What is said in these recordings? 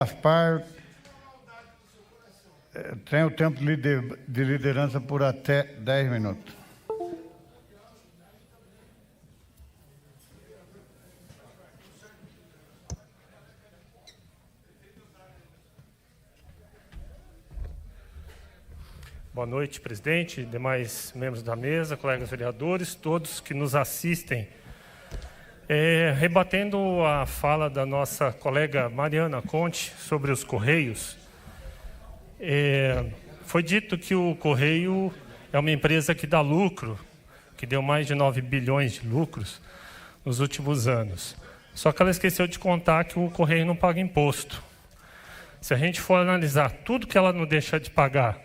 Gaspar tem o tempo de liderança por até 10 minutos. Boa noite, presidente, demais membros da mesa, colegas vereadores, todos que nos assistem. Rebatendo a fala da nossa colega Mariana Conte sobre os Correios, foi dito que o Correio é uma empresa que dá lucro, que deu mais de 9 bilhões de lucros nos últimos anos. Só que ela esqueceu de contar que o Correio não paga imposto. Se a gente for analisar tudo que ela não deixa de pagar,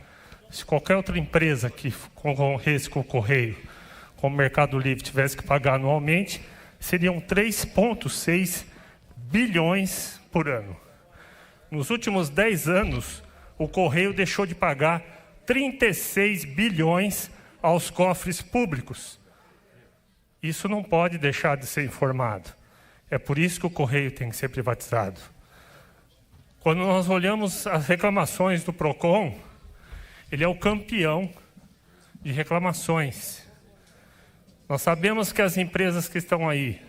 se qualquer outra empresa que concorresse com o Correio, como o Mercado Livre, tivesse que pagar anualmente, seriam 3,6 bilhões por ano. Nos últimos 10 anos, o Correio deixou de pagar 36 bilhões aos cofres públicos. Isso não pode deixar de ser informado. É por isso que o Correio tem que ser privatizado. Quando nós olhamos as reclamações do PROCON, ele é o campeão de reclamações. Nós sabemos que as empresas que estão aí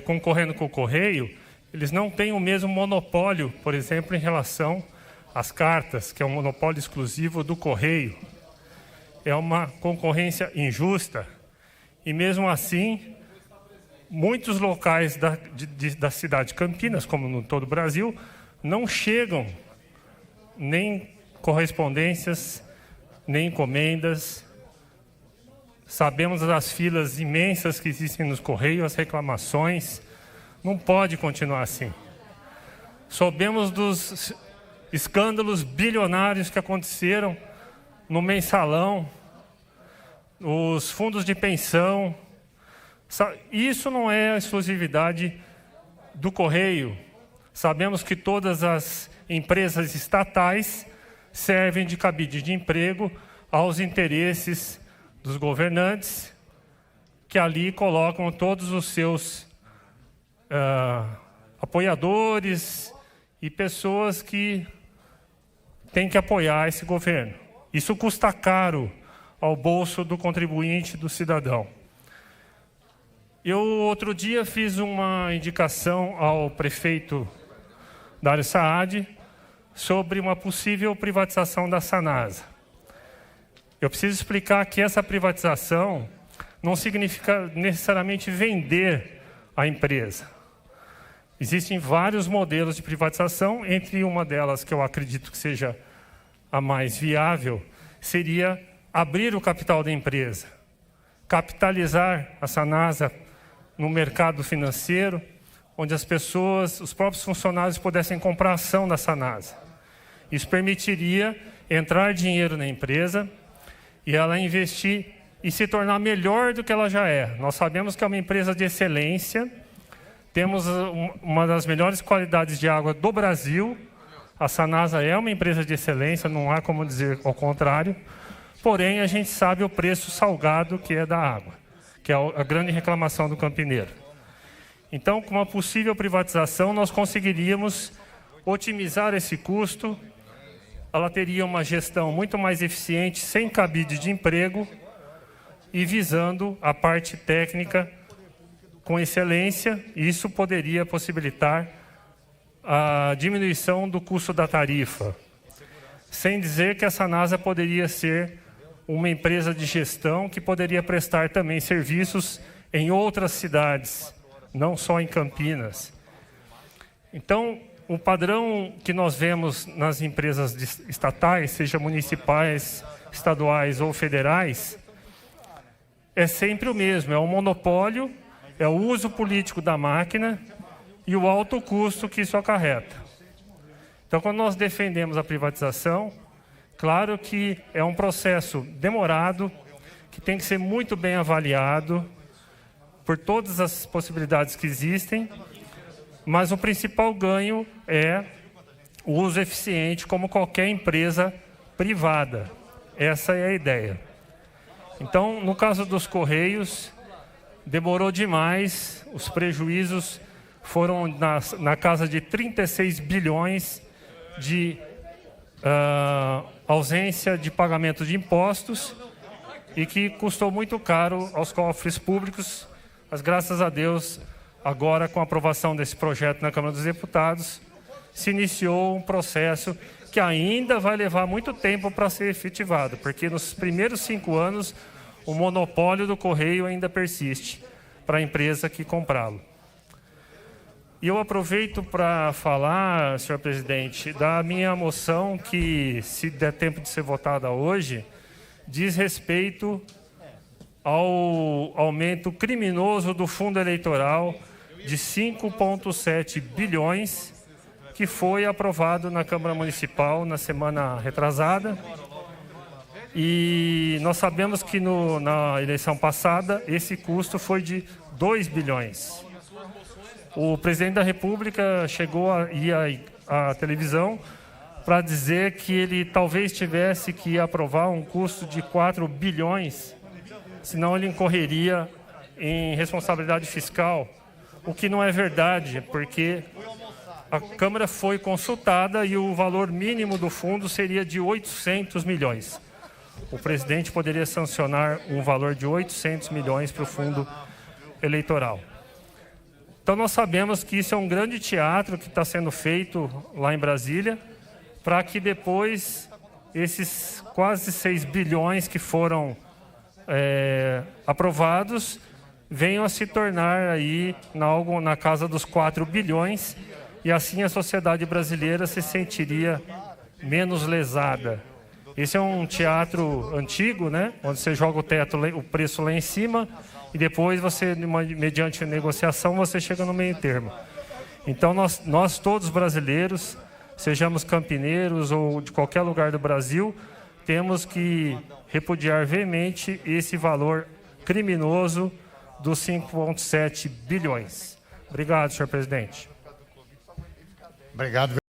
concorrendo com o Correio, eles não têm o mesmo monopólio, por exemplo, em relação às cartas, que é um monopólio exclusivo do Correio. É uma concorrência injusta. E mesmo assim, muitos locais da cidade de Campinas, como no todo o Brasil, não chegam nem correspondências, nem encomendas. Sabemos das filas imensas que existem nos Correios, as reclamações. Não pode continuar assim. Soubemos dos escândalos bilionários que aconteceram no mensalão, os fundos de pensão. Isso não é a exclusividade do Correio. Sabemos que todas as empresas estatais servem de cabide de emprego aos interesses dos governantes, que ali colocam todos os seus apoiadores e pessoas que têm que apoiar esse governo. Isso custa caro ao bolso do contribuinte, do cidadão. Eu, outro dia, fiz uma indicação ao prefeito Dário Saad sobre uma possível privatização da Sanasa. Eu preciso explicar que essa privatização não significa necessariamente vender a empresa. Existem vários modelos de privatização, entre uma delas, que eu acredito que seja a mais viável, seria abrir o capital da empresa, capitalizar a Sanasa no mercado financeiro, onde as pessoas, os próprios funcionários pudessem comprar ação da Sanasa. Isso permitiria entrar dinheiro na empresa e ela investir e se tornar melhor do que ela já é. Nós sabemos que é uma empresa de excelência, temos uma das melhores qualidades de água do Brasil, a Sanasa é uma empresa de excelência, não há como dizer ao contrário, porém a gente sabe o preço salgado que é da água, que é a grande reclamação do campineiro. Então, com uma possível privatização, nós conseguiríamos otimizar esse custo. Ela teria uma gestão muito mais eficiente, sem cabide de emprego e visando a parte técnica com excelência. Isso poderia possibilitar a diminuição do custo da tarifa. Sem dizer que a Sanasa poderia ser uma empresa de gestão que poderia prestar também serviços em outras cidades, não só em Campinas. Então, o padrão que nós vemos nas empresas estatais, seja municipais, estaduais ou federais, é sempre o mesmo, é o monopólio, é o uso político da máquina e o alto custo que isso acarreta. Então, quando nós defendemos a privatização, claro que é um processo demorado, que tem que ser muito bem avaliado por todas as possibilidades que existem, mas o principal ganho é o uso eficiente, como qualquer empresa privada. Essa é a ideia. Então, no caso dos Correios, demorou demais, os prejuízos foram na casa de 36 bilhões de ausência de pagamento de impostos e que custou muito caro aos cofres públicos, mas graças a Deus, agora com a aprovação desse projeto na Câmara dos Deputados, se iniciou um processo que ainda vai levar muito tempo para ser efetivado, porque nos primeiros 5 anos o monopólio do Correio ainda persiste para a empresa que comprá-lo. E eu aproveito para falar, senhor presidente, da minha moção que, se der tempo de ser votada hoje, diz respeito ao aumento criminoso do fundo eleitoral de 5,7 bilhões, que foi aprovado na Câmara Municipal na semana retrasada. E nós sabemos que na eleição passada, esse custo foi de 2 bilhões. O presidente da República chegou a ir à televisão para dizer que ele talvez tivesse que aprovar um custo de 4 bilhões, senão ele incorreria em responsabilidade fiscal, o que não é verdade, porque a Câmara foi consultada e o valor mínimo do fundo seria de 800 milhões. O presidente poderia sancionar um valor de 800 milhões para o fundo eleitoral. Então, nós sabemos que isso é um grande teatro que está sendo feito lá em Brasília, para que depois esses quase 6 bilhões que foram aprovados venham a se tornar aí algo na casa dos 4 bilhões, e assim a sociedade brasileira se sentiria menos lesada. Esse é um teatro antigo, né? Onde você joga o preço lá em cima e depois você, mediante negociação, você chega no meio termo. Então, nós todos brasileiros, sejamos campineiros ou de qualquer lugar do Brasil, temos que repudiar veemente esse valor criminoso dos 5,7 bilhões. Obrigado, senhor presidente. Obrigado.